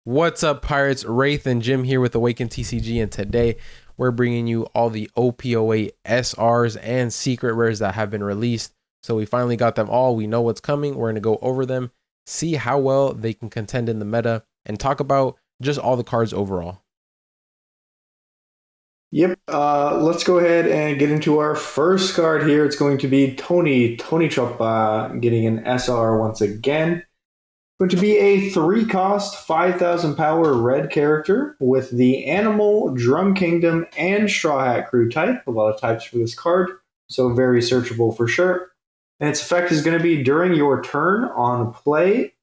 What's up, Pirates? Wraith and Jim here with Awaken TCG, and today we're bringing you all the OP08 SRs and secret rares that have been released. So we finally got them all. We know what's coming. We're going to go over them, see how well they can contend in the meta, and talk about just all the cards overall. Yep, let's go ahead and get into our first card here. It's going to be Tony Choppa getting an SR once again. Going to be a 3-cost, 5,000 power red character with the Animal, Drum Kingdom, and Straw Hat Crew type. A lot of types for this card, so very searchable for sure. And its effect is going to be during your turn on play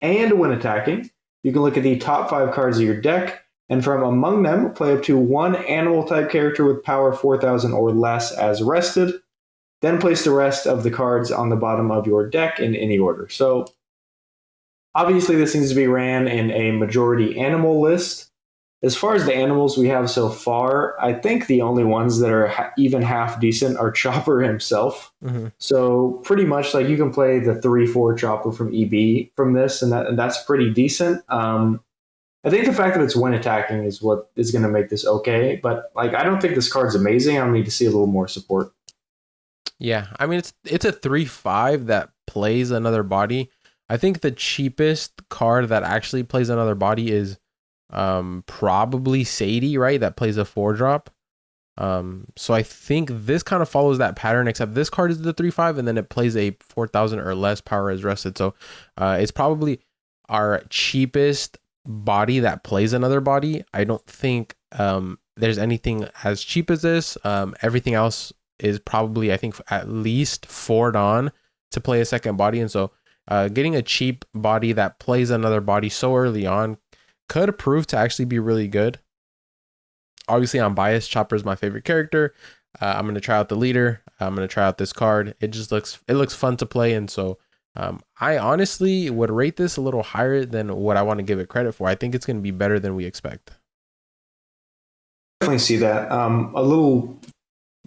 and when attacking. You can look at the top 5 cards of your deck, and from among them, play up to one animal type character with power 4,000 or less as rested. Then place the rest of the cards on the bottom of your deck in any order. So obviously this needs to be ran in a majority animal list. As far as the animals we have so far, I think the only ones that are even half decent are Chopper himself. So pretty much like you can play the 3/4 Chopper from EB from this, and that's pretty decent. I think the fact that it's when attacking is what is going to make this okay, but like I don't think this card's amazing. I need to see a little more support. Yeah, I mean it's a 3/5 that plays another body. I think the cheapest card that actually plays another body is probably Sadie, right? That plays a 4-drop. So I think this kind of follows that pattern, except this card is the 3/5 and then it plays a 4,000 or less power as rested. So it's probably our cheapest body that plays another body. I don't think there's anything as cheap as this. Everything else is probably, I think, at least 4'd on to play a second body. And so getting a cheap body that plays another body so early on could prove to actually be really good. Obviously, I'm biased. Chopper is my favorite character. I'm going to try out the leader. I'm going to try out this card. It looks fun to play. And so I honestly would rate this a little higher than what I want to give it credit for. I think it's going to be better than we expect. Definitely see that. A little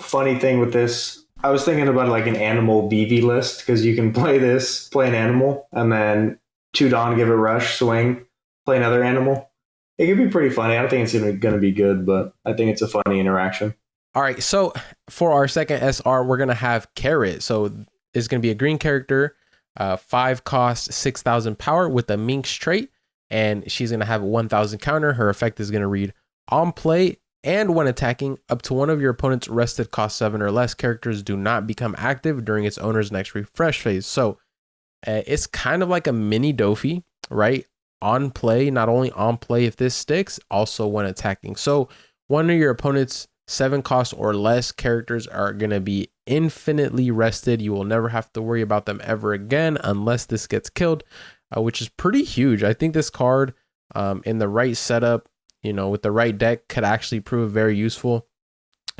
funny thing with this, I was thinking about like an animal BV list because you can play this, play an animal, and then 2 Dawn, give it rush, swing, play another animal. It could be pretty funny. I don't think it's going to be good, but I think it's a funny interaction. All right, so for our second SR, we're going to have Carrot. So it's going to be a green character. 5 cost, 6,000 power with a Minx trait, and she's going to have 1,000 counter. Her effect is going to read on play and when attacking, up to one of your opponent's rested cost 7 or less characters do not become active during its owner's next refresh phase. So it's kind of like a mini Dofi, right? On play, not only on play if this sticks, also when attacking. So one of your opponent's 7 cost or less characters are going to be infinitely rested. You will never have to worry about them ever again unless this gets killed, which is pretty huge. I think this card in the right setup, with the right deck, could actually prove very useful.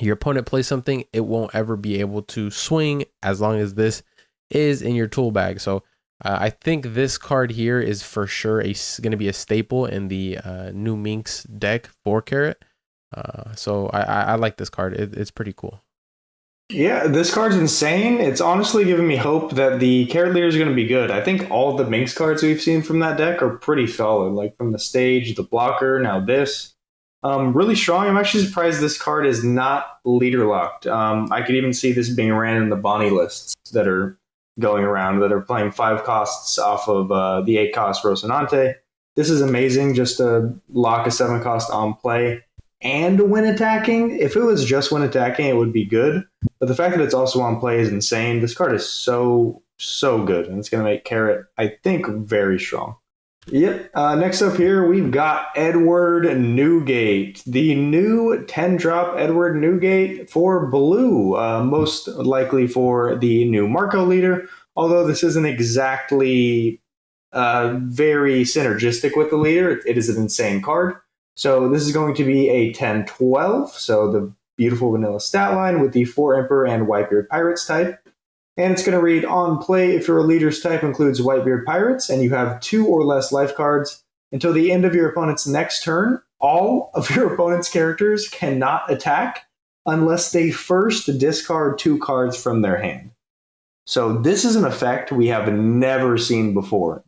Your opponent plays something, it won't ever be able to swing as long as this is in your tool bag. So I think this card here is for sure going to be a staple in the new Minx deck for Carrot. So I like this card. It's pretty cool. Yeah, this card's insane. It's honestly giving me hope that the Carrot Leader is going to be good. I think all of the Minx cards we've seen from that deck are pretty solid, like from the stage, the blocker, now this. Really strong. I'm actually surprised this card is not leader locked. I could even see this being ran in the Bonnie lists that are going around that are playing 5 costs off of the 8 cost Rocinante. This is amazing just to lock a 7 cost on play. And when attacking, if it was just when attacking, it would be good. But the fact that it's also on play is insane. This card is so good, and it's going to make Carrot, I think, very strong. Yep. Next up here, we've got Edward Newgate, the new 10-drop Edward Newgate for blue, most likely for the new Marco leader, although this isn't exactly very synergistic with the leader. It is an insane card. So this is going to be a 10-12, so the beautiful vanilla stat line with the 4 Emperor and Whitebeard Pirates type. And it's going to read on play if your leader's type includes Whitebeard Pirates and you have 2 or less life cards. Until the end of your opponent's next turn, all of your opponent's characters cannot attack unless they first discard 2 cards from their hand. So this is an effect we have never seen before.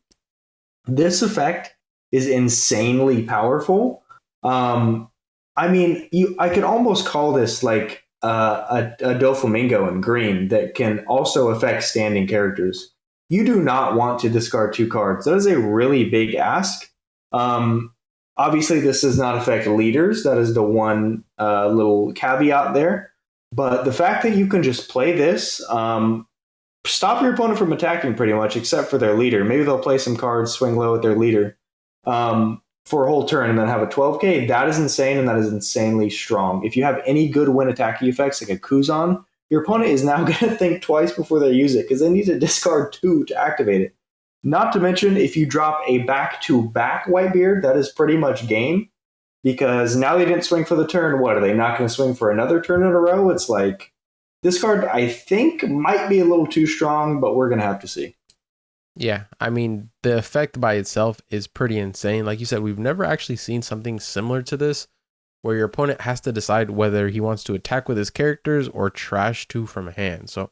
This effect is insanely powerful. Um, I mean, I could almost call this like a Doflamingo in green that can also affect standing characters. You do not want to discard 2 cards. That is a really big ask. Um, Obviously, this does not affect leaders. That is the one little caveat there. But the fact that you can just play this, stop your opponent from attacking pretty much, except for their leader. Maybe they'll play some cards, swing low at their leader for a whole turn, and then have a 12K. That is insane, and that is insanely strong. If you have any good win attacking effects, like a Kuzan, your opponent is now going to think twice before they use it, because they need to discard 2 to activate it. Not to mention, if you drop a back-to-back Whitebeard, that is pretty much game. Because now they didn't swing for the turn. What, are they not going to swing for another turn in a row? It's like, this card, I think, might be a little too strong, but we're going to have to see. Yeah, I mean, the effect by itself is pretty insane. Like you said, we've never actually seen something similar to this, where your opponent has to decide whether he wants to attack with his characters or trash 2 from hand. So,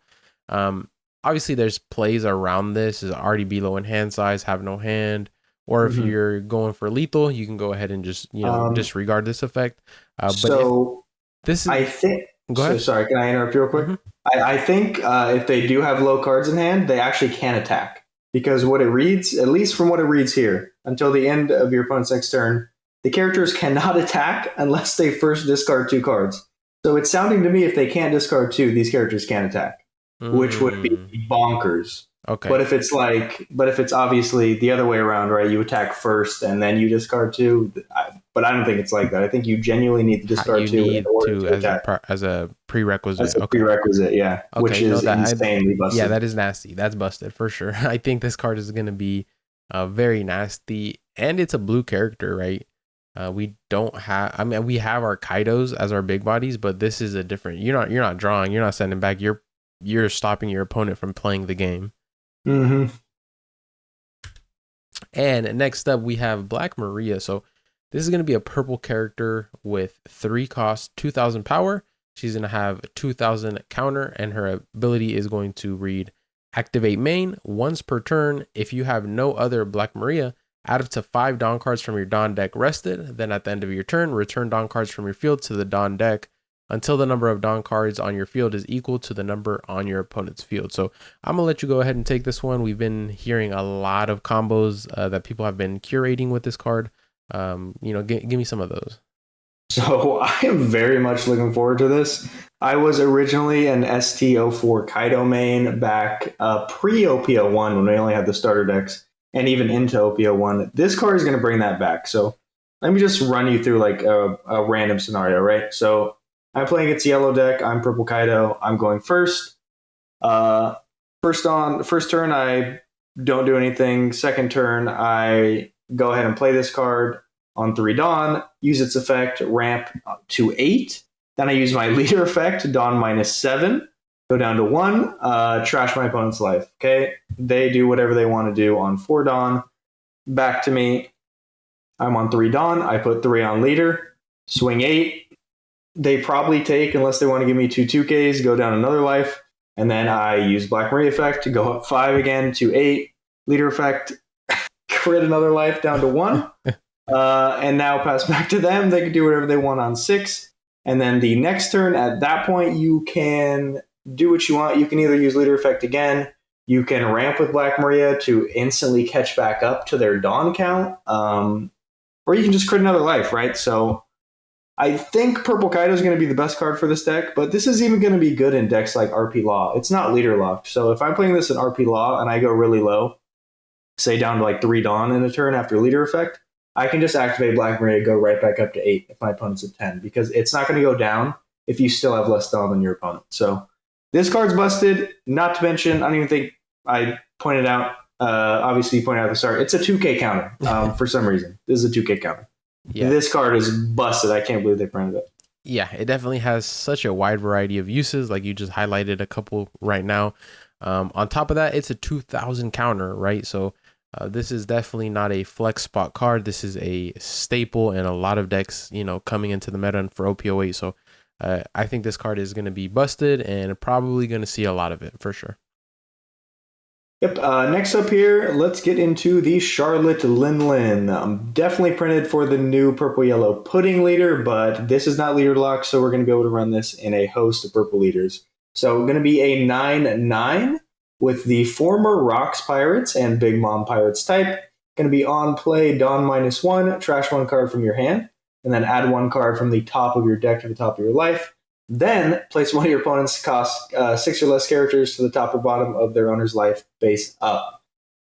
obviously, there's plays around this. Is already be low in hand size, have no hand, or if you're going for lethal, you can go ahead and just disregard this effect. So this is, I think. Go ahead. So sorry, can I interrupt you real quick? I think if they do have low cards in hand, they actually can attack. Because what it reads, at least from what it reads here, until the end of your opponent's next turn, the characters cannot attack unless they first discard 2 cards. So it's sounding to me if they can't discard 2, these characters can't attack, which would be bonkers. Okay. But if it's obviously the other way around, right? You attack first and then you discard 2. But I don't think it's like that. I think you genuinely need to discard 2 in order to attack. As a prerequisite. As a prerequisite, yeah. Okay, which is insanely busted. Yeah, that is nasty. That's busted for sure. I think this card is going to be very nasty. And it's a blue character, right? We don't have. I mean, we have our Kaidos as our big bodies, but this is a different. You're not drawing. You're not sending back. You're stopping your opponent from playing the game. Mm-hmm. And next up, we have Black Maria. So this is going to be a purple character with 3 cost, 2,000 power. She's going to have 2,000 counter, and her ability is going to read activate main once per turn. If you have no other Black Maria, add up to 5 Dawn cards from your Dawn deck rested. Then at the end of your turn, return Dawn cards from your field to the Dawn deck until the number of Dawn cards on your field is equal to the number on your opponent's field. So I'm going to let you go ahead and take this one. We've been hearing a lot of combos that people have been curating with this card. Give me some of those. So I am very much looking forward to this. I was originally an ST04 Kaido main back pre-OP01 when we only had the starter decks, and even into OP01. This card is going to bring that back. So let me just run you through like a random scenario, right? So I'm playing its yellow deck. I'm purple Kaido. I'm going first. First turn, I don't do anything. Second turn, I go ahead and play this card on 3 Dawn, use its effect, ramp to 8. Then I use my leader effect, Dawn -7, go down to 1, trash my opponent's life. Okay, they do whatever they want to do on 4 Dawn. Back to me. I'm on 3 Dawn. I put 3 on leader, swing 8. They probably take, unless they want to give me 2 2Ks, go down another life. And then I use Black Maria effect to go up 5 again to 8. Leader effect, crit another life down to 1. And now pass back to them. They can do whatever they want on 6. And then the next turn, at that point, you can do what you want. You can either use leader effect again. You can ramp with Black Maria to instantly catch back up to their Dawn count. Or you can just crit another life, right? So I think Purple Kaido is going to be the best card for this deck, but this is even going to be good in decks like RP Law. It's not leader locked. So if I'm playing this in RP Law and I go really low, say down to like 3 Dawn in a turn after leader effect, I can just activate Black Maria, go right back up to 8 if my opponent's at 10, because it's not going to go down if you still have less Dawn than your opponent. So this card's busted. Not to mention, I don't even think I pointed out, obviously you pointed out at the start, it's a 2K counter for some reason. This is a 2K counter. Yeah. This card is busted. I can't believe they printed it. Yeah, it definitely has such a wide variety of uses. Like you just highlighted a couple right now. On top of that, it's a 2,000 counter, right? So this is definitely not a flex spot card. This is a staple in a lot of decks, coming into the meta for OP08. So I think this card is going to be busted and probably going to see a lot of it for sure. Yep. Next up here, let's get into the Charlottelin. Definitely printed for the new purple yellow pudding leader, but this is not leader lock, so we're going to be able to run this in a host of purple leaders. So going to be a 9/9 with the former Rocks Pirates and Big Mom Pirates type. Going to be on play, Dawn -1, trash one card from your hand, and then add one card from the top of your deck to the top of your life. Then place one of your opponent's cost 6 or less characters to the top or bottom of their owner's life face up.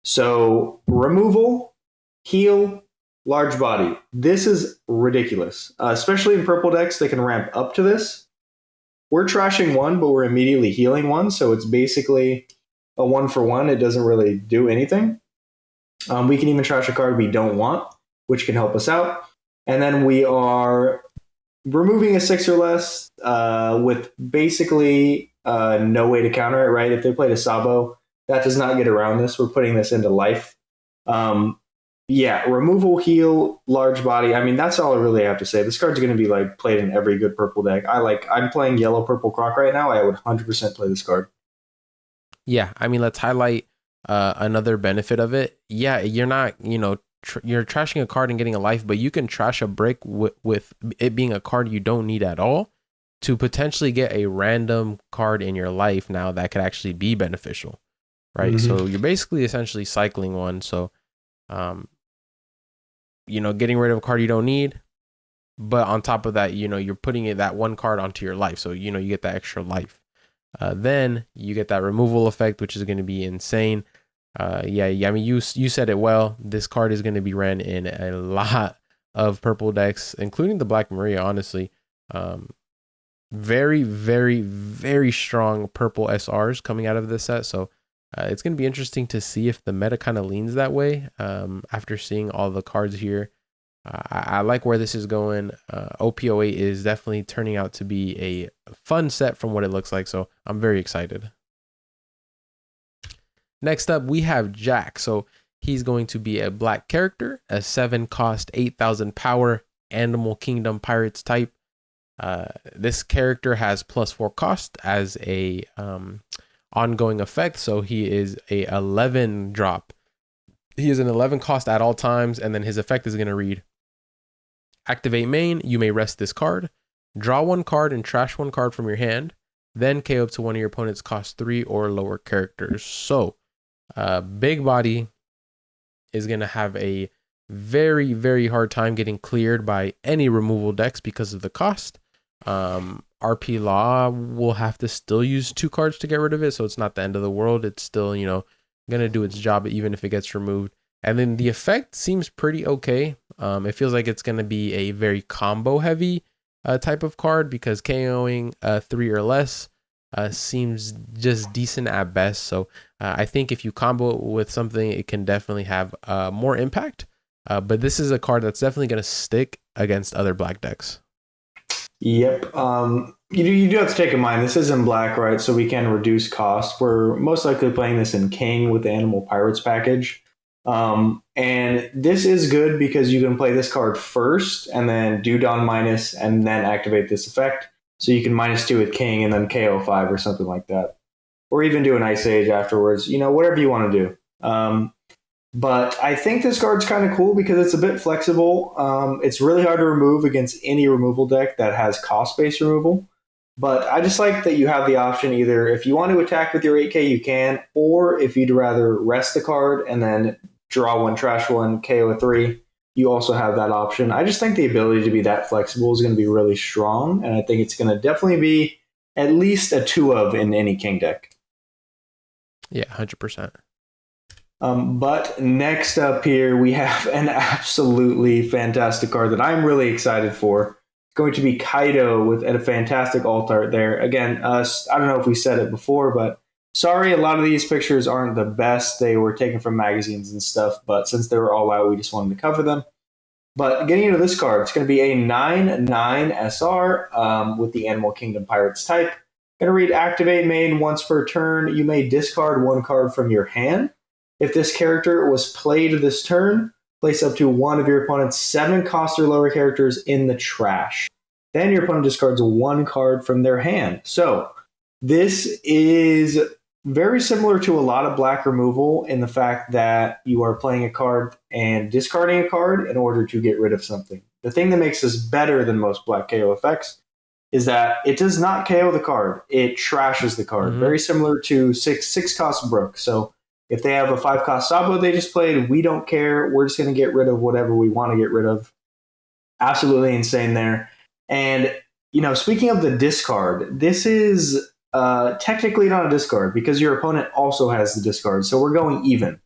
So removal, heal, large body. This is ridiculous, especially in purple decks. They can ramp up to this. We're trashing one, but we're immediately healing one, so it's basically a 1-for-1. It doesn't really do anything. We can even trash a card we don't want, which can help us out. And then we are removing a 6 or less with basically no way to counter it, right? If they played a Sabo, that does not get around this. We're putting this into life. Yeah, removal, heal, large body. I mean, that's all I really have to say. This card's going to be like played in every good purple deck. I'm playing yellow purple croc right now. I would 100% play this card. Yeah, I mean, let's highlight another benefit of it. Yeah, you're not, you're trashing a card and getting a life, but you can trash a brick with it being a card you don't need at all to potentially get a random card in your life now that could actually be beneficial, right? Mm-hmm. So you're basically essentially cycling one. So, getting rid of a card you don't need, but on top of that, you're putting that one card onto your life. So, you get that extra life. Then you get that removal effect, which is going to be insane. Yeah. I mean, you said it well. This card is going to be ran in a lot of purple decks, including the Black Maria. Honestly, very, very, very strong purple SRs coming out of this set. So it's going to be interesting to see if the meta kind of leans that way. After seeing all the cards here, I like where this is going. OP08 is definitely turning out to be a fun set from what it looks like. So I'm very excited. Next up, we have Jack. So he's going to be a black character, a 7 cost, 8,000 power, Animal Kingdom Pirates type. This character has +4 cost as a ongoing effect. So he is a 11 drop. He is an 11 cost at all times, and then his effect is going to read: activate main, you may rest this card, draw one card and trash one card from your hand, then KO up to one of your opponent's cost 3 or lower characters. So big body is going to have a very, very hard time getting cleared by any removal decks because of the cost. RP Law will have to still use 2 cards to get rid of it, so it's not the end of the world. It's still, going to do its job even if it gets removed. And then the effect seems pretty okay. It feels like it's going to be a very combo heavy type of card because KOing 3 or less seems just decent at best. So I think if you combo it with something, it can definitely have more impact. But this is a card that's definitely going to stick against other black decks. Yep. You do have to take in mind this is in black, right? So we can reduce cost. We're most likely playing this in King with the Animal Pirates package. And this is good because you can play this card first and then do Dawn minus and then activate this effect. So you can -2 with King and then KO 5 or something like that. Or even do an Ice Age afterwards, whatever you want to do. But I think this card's kind of cool because it's a bit flexible. It's really hard to remove against any removal deck that has cost-based removal. But I just like that you have the option either if you want to attack with your 8K, you can, or if you'd rather rest the card and then draw one, trash one, KO 3, you also have that option. I just think the ability to be that flexible is going to be really strong, and I think it's going to definitely be at least a 2 of in any King deck. Yeah, 100%. But next up here, we have an absolutely fantastic card that I'm really excited for. It's going to be Kaido with a fantastic alt art there. Again, I don't know if we said it before, but sorry, a lot of these pictures aren't the best. They were taken from magazines and stuff, but since they were all out, we just wanted to cover them. But getting into this card, it's going to be a 9/9 SR with the Animal Kingdom Pirates type. Going to read activate main once per turn. You may discard one card from your hand. If this character was played this turn, place up to one of your opponent's 7 cost or lower characters in the trash. Then your opponent discards one card from their hand. So this is very similar to a lot of black removal in the fact that you are playing a card and discarding a card in order to get rid of something. The thing that makes this better than most black KO effects is that it does not KO the card; it trashes the card. Mm-hmm. Very similar to six cost Brook. So if they have a 5 cost Sabo they just played, we don't care. We're just going to get rid of whatever we want to get rid of. Absolutely insane there. And speaking of the discard, this is technically not a discard because your opponent also has the discard. So we're going even.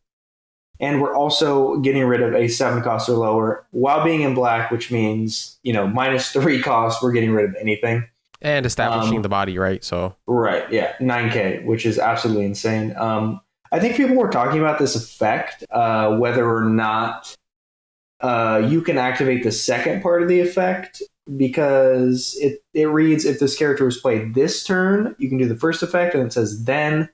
And we're also getting rid of a 7 cost or lower while being in black, which means, -3 cost, we're getting rid of anything. And establishing the body, right? So right, yeah, 9K, which is absolutely insane. I think people were talking about this effect, whether or not you can activate the second part of the effect, because it reads, if this character was played this turn, you can do the first effect, and it says then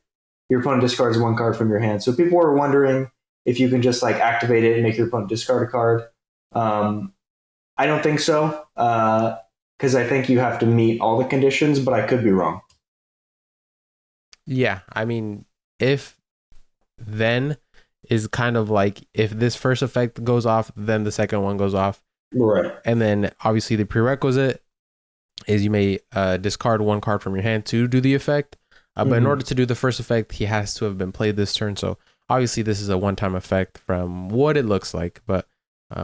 your opponent discards 1 card from your hand. So people were wondering if you can just activate it and make your opponent discard a card. I don't think so, because I think you have to meet all the conditions, but I could be wrong. Yeah, I mean, if then is kind of like if this first effect goes off, then the second one goes off. Right. And then obviously the prerequisite is you may discard 1 card from your hand to do the effect. But in order to do the first effect, he has to have been played this turn. So obviously this is a one-time effect from what it looks like, but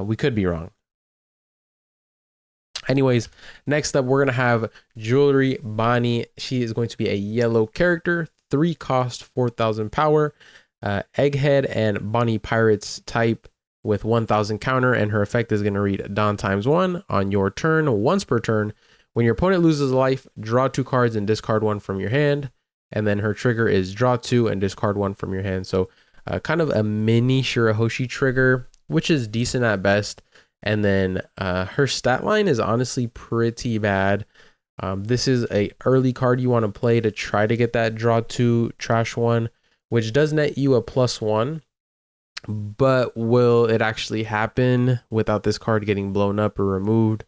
we could be wrong. Anyways, next up, we're going to have Jewelry Bonnie. She is going to be a yellow character, 3 cost, 4,000 power, Egghead and Bonnie Pirates type with 1,000 counter, and her effect is going to read Dawn ×1 on your turn, once per turn. When your opponent loses a life, draw 2 cards and discard 1 from your hand. And then her trigger is draw 2 and discard 1 from your hand. So kind of a mini Shirahoshi trigger, which is decent at best. And then her stat line is honestly pretty bad. This is a early card you want to play to try to get that draw 2 trash 1, which does net you a +1. But will it actually happen without this card getting blown up or removed?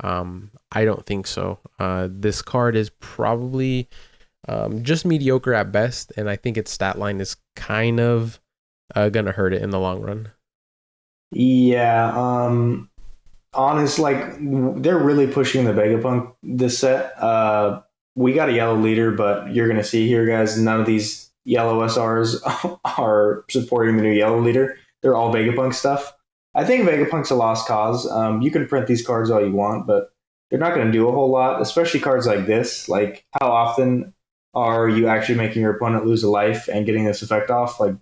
I don't think so. This card is probably just mediocre at best, and I think its stat line is kind of gonna hurt it in the long run. Yeah, honest, they're really pushing the Vegapunk this set. We got a yellow leader, but you're gonna see here, guys, none of these yellow SRs are supporting the new yellow leader. They're all Vegapunk stuff. I think Vegapunk's a lost cause. You can print these cards all you want, but they're not going to do a whole lot, especially cards like this. Like, how often are you actually making your opponent lose a life and getting this effect off? Like,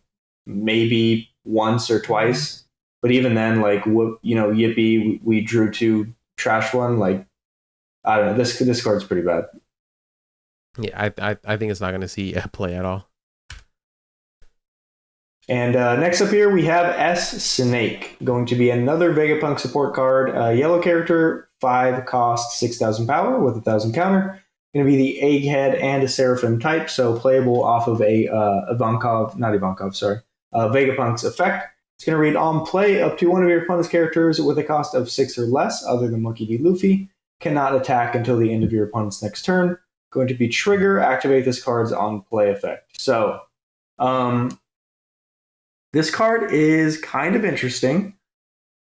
maybe once or twice. But even then, yippee, we drew 2, trash 1. Like, I don't know. This card's pretty bad. Yeah, I think it's not going to see a play at all. And next up here, we have S Snake, going to be another Vegapunk support card. Yellow character, 5 cost, 6,000 power with 1,000 counter. Going to be the Egghead and a Seraphim type, so playable off of Vegapunk's effect. It's going to read on play up to one of your opponent's characters with a cost of 6 or less, other than Monkey D. Luffy, cannot attack until the end of your opponent's next turn. Going to be trigger, activate this card's on play effect. So, this card is kind of interesting.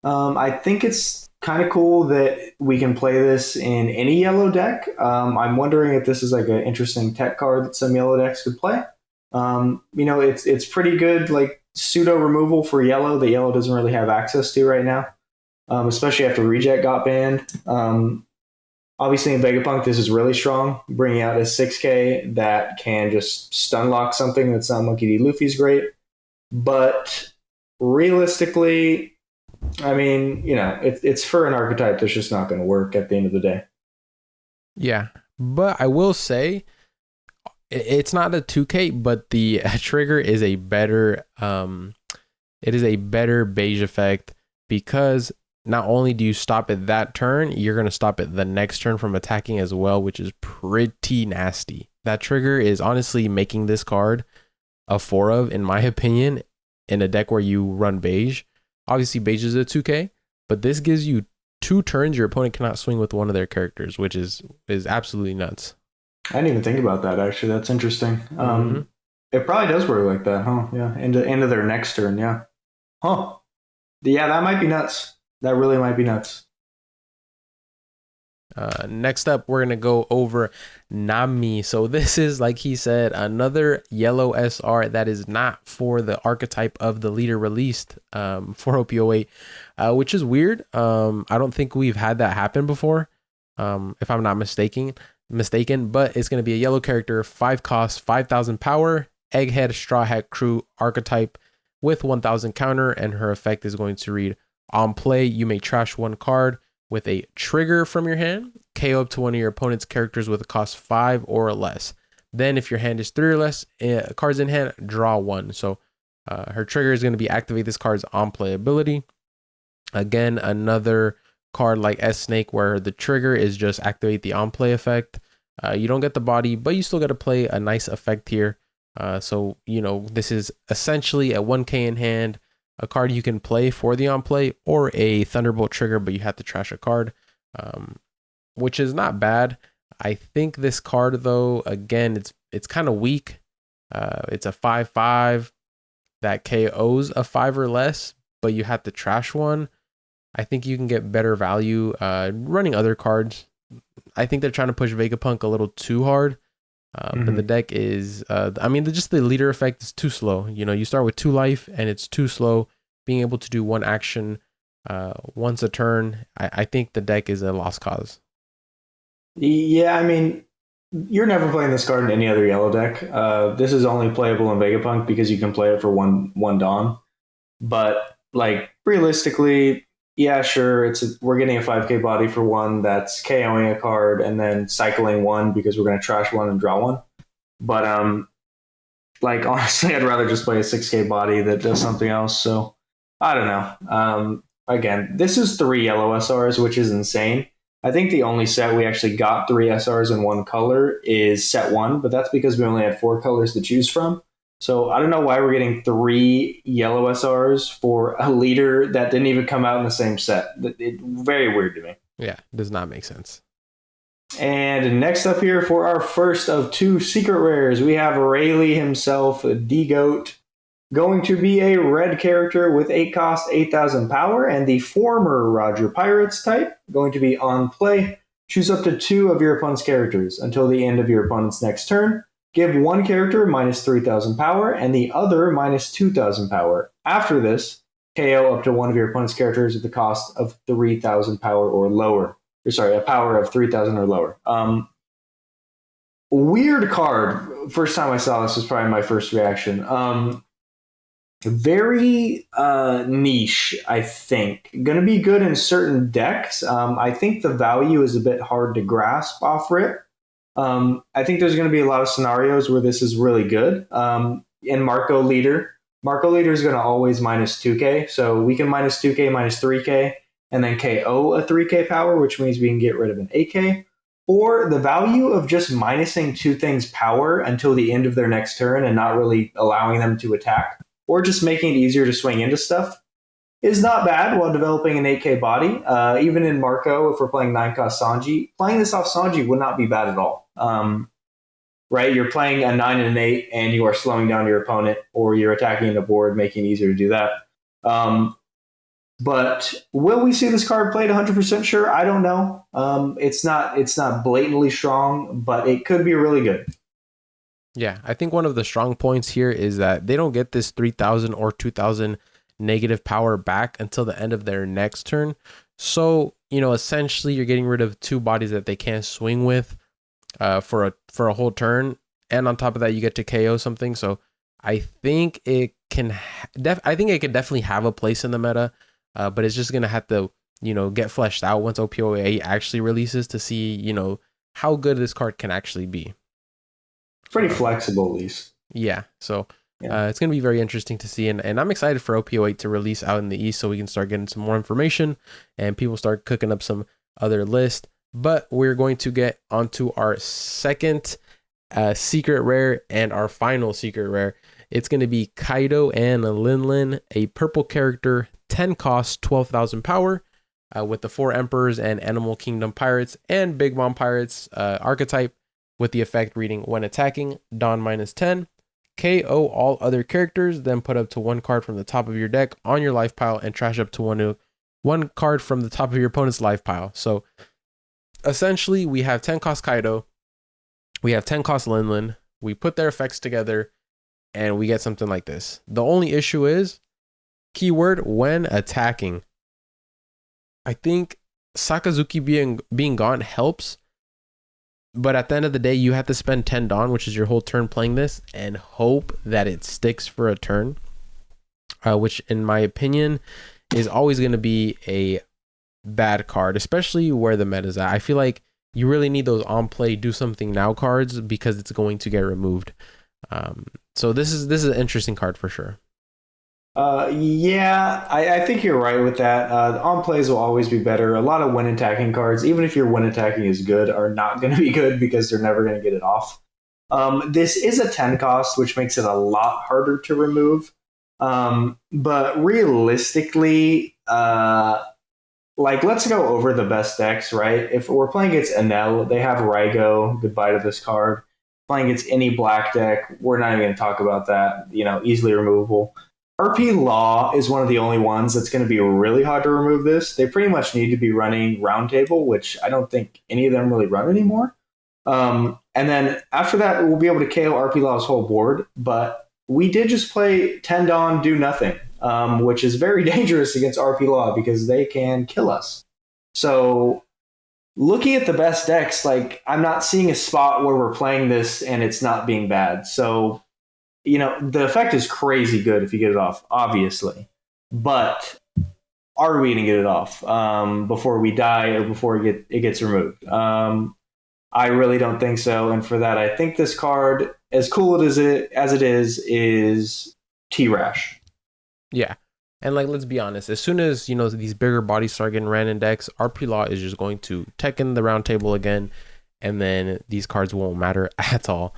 I think it's kind of cool that we can play this in any yellow deck. I'm wondering if this is like an interesting tech card that some yellow decks could play. It's pretty good, like pseudo removal for yellow that yellow doesn't really have access to right now, especially after Reject got banned. Obviously in Vegapunk, this is really strong, bringing out a 6K that can just stun lock something that's not Monkey D. Luffy's great. But realistically, I mean, it's for an archetype that's just not going to work at the end of the day. Yeah, but I will say it's not a 2K, but the trigger is a better beige effect, because not only do you stop it that turn, you're going to stop it the next turn from attacking as well, which is pretty nasty. That trigger is honestly making this card a 4 of, in my opinion, in a deck where you run beige. Obviously beige is a 2K, but this gives you 2 turns your opponent cannot swing with one of their characters, which is absolutely nuts. I didn't even think about that, actually. That's interesting. It probably does work like that, huh? Yeah, into their next turn. Yeah, huh? Yeah, that might be nuts. That really might be nuts. Next up, we're gonna go over Nami. So this is, like he said, another yellow SR that is not for the archetype of the leader released for OP08, which is weird. I don't think we've had that happen before, if I'm not mistaken. But it's gonna be a yellow character, 5 cost, 5,000 power, Egghead Straw Hat Crew archetype with 1,000 counter, and her effect is going to read: on play, you may trash one card with a trigger from your hand, KO up to one of your opponent's characters with a cost 5 or less. Then, if your hand is 3 or less cards in hand, draw one. So, her trigger is going to be activate this card's on play ability. Again, another card like S Snake where the trigger is just activate the on play effect. You don't get the body, but you still got to play a nice effect here. So, this is essentially a 1k in hand, a card you can play for the on play, or a Thunderbolt trigger, but you have to trash a card, which is not bad. I think this card, though, again, it's kind of weak. It's a 5/5 that KOs a 5 or less, but you have to trash one. I think you can get better value running other cards. I think they're trying to push Vegapunk a little too hard. But the deck is, just the leader effect is too slow. You start with 2 life and it's too slow. Being able to do one action once a turn, I think the deck is a lost cause. Yeah, I mean, you're never playing this card in any other yellow deck. This is only playable in Vegapunk because you can play it for one Dawn. But like realistically, yeah, sure, we're getting a 5k body for one that's KOing a card and then cycling one because we're going to trash one and draw one. But like honestly, I'd rather just play a 6k body that does something else. So I don't know. Again, this is 3 yellow SRs, which is insane. I think the only set we actually got 3 SRs in one color is set 1, but that's because we only had 4 colors to choose from. So I don't know why we're getting 3 yellow SRs for a leader that didn't even come out in the same set. Very weird to me. Yeah, does not make sense. And next up here for our first of 2 secret rares, we have Rayleigh himself, D-Goat, going to be a red character with 8 cost, 8,000 power, and the former Roger Pirates type, going to be on play. Choose up to 2 of your opponent's characters until the end of your opponent's next turn. Give one character minus 3,000 power and the other minus 2,000 power. After this, KO up to one of your opponent's characters at the cost of 3,000 power or lower. A power of 3,000 or lower. Weird card. First time I saw this was probably my first reaction. Very niche, I think. Going to be good in certain decks. I think the value is a bit hard to grasp off rip. I think there's going to be a lot of scenarios where this is really good. In Marco Leader is going to always minus 2k. So we can minus 2k, minus 3k, and then KO a 3k power, which means we can get rid of an 8k. Or the value of just minusing 2 things power until the end of their next turn and not really allowing them to attack, or just making it easier to swing into stuff, is not bad while developing an 8k body. Even in Marco, if we're playing 9 cost Sanji, playing this off Sanji would not be bad at all. Right? You're playing a 9 and an 8 and you are slowing down your opponent, or you're attacking the board, making it easier to do that. But will we see this card played 100% sure? I don't know. It's not blatantly strong, but it could be really good. Yeah, I think one of the strong points here is that they don't get this 3,000 or 2,000 negative power back until the end of their next turn. So, essentially you're getting rid of 2 bodies that they can't swing with for a whole turn. And on top of that, you get to KO something. So I think it can definitely have a place in the meta, but it's just going to have to, get fleshed out once OP08 actually releases to see, how good this card can actually be. Pretty flexible, at least. Yeah, so it's going to be very interesting to see, and I'm excited for OP08 to release out in the East so we can start getting some more information and people start cooking up some other list. But we're going to get onto our second secret rare and our final secret rare. It's going to be Kaido Lin, a purple character, 10 cost, 12,000 power, with the 4 Emperors and Animal Kingdom Pirates and Big Mom Pirates archetype, with the effect reading: when attacking, Dawn minus 10, KO all other characters, then put up to 1 card from the top of your deck on your life pile and trash up to one card from the top of your opponent's life pile. So essentially, we have 10 cost Kaido, we have 10 cost Lin, we put their effects together, and we get something like this. The only issue is, keyword, when attacking. I think Sakazuki being gone helps, but at the end of the day, you have to spend 10 Dawn, which is your whole turn playing this, and hope that it sticks for a turn, which in my opinion is always going to be a bad card, especially where the meta's at. I feel like you really need those on play, do something now cards because it's going to get removed. So this is an interesting card for sure. Yeah, I think you're right with that. On plays will always be better. A lot of win attacking cards, even if your win attacking is good, are not going to be good because they're never going to get it off. This is a 10 cost, which makes it a lot harder to remove. But realistically, let's go over the best decks, right? If we're playing against Enel, they have Raigo, goodbye to this card. Playing against any black deck, we're not even going to talk about that, easily removable. RP Law is one of the only ones that's going to be really hard to remove this. They pretty much need to be running Roundtable, which I don't think any of them really run anymore. And then after that, we'll be able to KO RP Law's whole board. But we did just play 10 Dawn, do nothing, which is very dangerous against RP Law because they can kill us. So looking at the best decks, I'm not seeing a spot where we're playing this and it's not being bad. So the effect is crazy good if you get it off, obviously. But are we going to get it off before we die or before it gets removed? I really don't think so. And for that, I think this card, as cool as it is T-Rash. Yeah. And let's be honest, as soon as, these bigger bodies start getting ran in decks, RP Law is just going to tech in the round table again. And then these cards won't matter at all.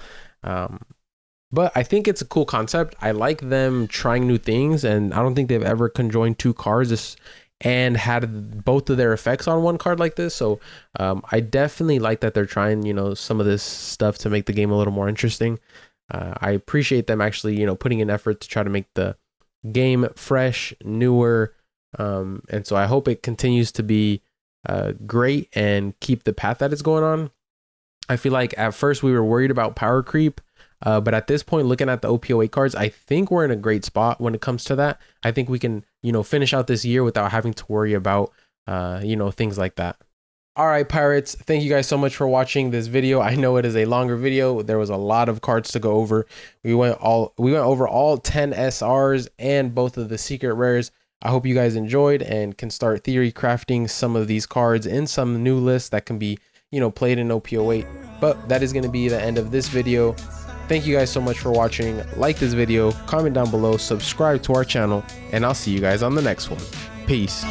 But I think it's a cool concept. I like them trying new things, and I don't think they've ever conjoined 2 cards and had both of their effects on one card like this. So I definitely like that they're trying, some of this stuff to make the game a little more interesting. I appreciate them actually, putting in effort to try to make the game fresh, newer. And so I hope it continues to be great and keep the path that it's going on. I feel like at first we were worried about power creep. But at this point, looking at the OP08 cards, I think we're in a great spot when it comes to that. I think we can, finish out this year without having to worry about, things like that. All right, Pirates, thank you guys so much for watching this video. I know it is a longer video. There was a lot of cards to go over. We went over all 10 SRs and both of the secret rares. I hope you guys enjoyed and can start theory crafting some of these cards in some new lists that can be, played in OP08. But that is going to be the end of this video. Thank you guys so much for watching. Like this video, comment down below, subscribe to our channel, and I'll see you guys on the next one. Peace.